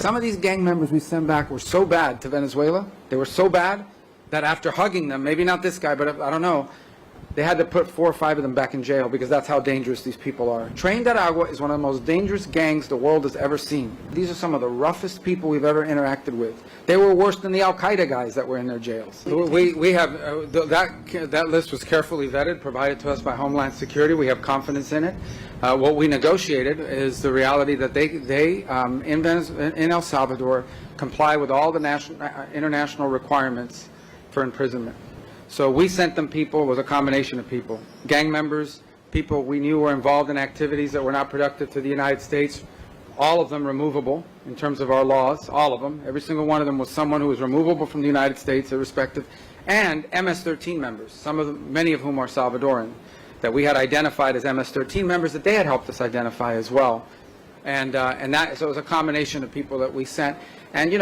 some of these gang members we send back were so bad to Venezuela, they were so bad that after hugging them, maybe not this guy, but I don't know, they had to put 4 or 5 of them back in jail because that's how dangerous these people are. Tren de Aragua is one of the most dangerous gangs the world has ever seen. These are some of the roughest people we've ever interacted with. They were worse than the Al-Qaeda guys that were in their jails. We have, that list was carefully vetted, provided to us by Homeland Security. We have confidence in it. What we negotiated is the reality that they in El Salvador comply with all the international requirements for imprisonment. So we sent them people, it was a combination of people, gang members, people we knew were involved in activities that were not productive to the United States, all of them removable in terms of our laws, all of them. Every single one of them was someone who was removable from the United States, irrespective, and MS-13 members, many of whom are Salvadoran, that we had identified as MS-13 members that they had helped us identify as well. So it was a combination of people that we sent. And,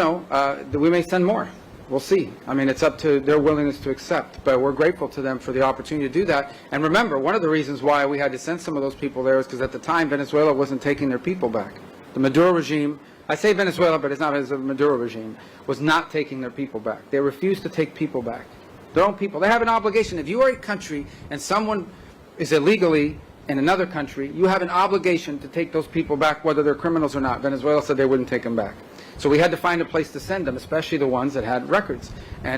we may send more. We'll see. I mean, it's up to their willingness to accept, but we're grateful to them for the opportunity to do that. And remember, one of the reasons why we had to send some of those people there is because at the time, Venezuela wasn't taking their people back. The Maduro regime, I say Venezuela, but it's not as a Maduro regime, was not taking their people back. They refused to take people back. Their own people. They have an obligation. If you are a country and someone is illegally in another country, you have an obligation to take those people back, whether they're criminals or not. Venezuela said they wouldn't take them back. So we had to find a place to send them, especially the ones that had records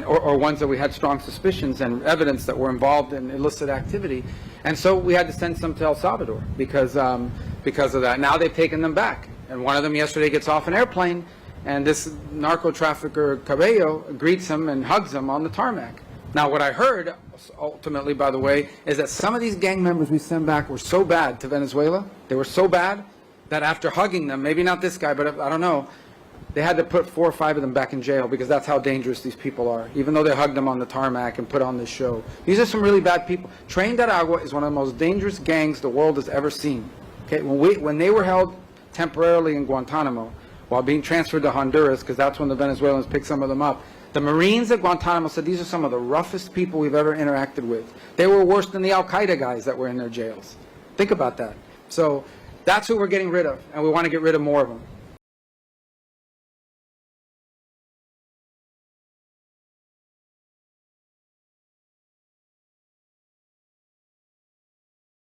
or ones that we had strong suspicions and evidence that were involved in illicit activity. And so we had to send some to El Salvador because of that. Now they've taken them back. And one of them yesterday gets off an airplane, and this narco trafficker, Cabello, greets him and hugs him on the tarmac. Now, what I heard, ultimately, by the way, is that some of these gang members we send back were so bad to Venezuela, they were so bad that after hugging them, maybe not this guy, but I don't know, they had to put 4 or 5 of them back in jail because that's how dangerous these people are, even though they hugged them on the tarmac and put on this show. These are some really bad people. Tren de Aragua is one of the most dangerous gangs the world has ever seen. Okay, when they were held temporarily in Guantanamo while being transferred to Honduras, because that's when the Venezuelans picked some of them up, the Marines at Guantanamo said these are some of the roughest people we've ever interacted with. They were worse than the Al-Qaeda guys that were in their jails. Think about that. So that's who we're getting rid of, and we want to get rid of more of them.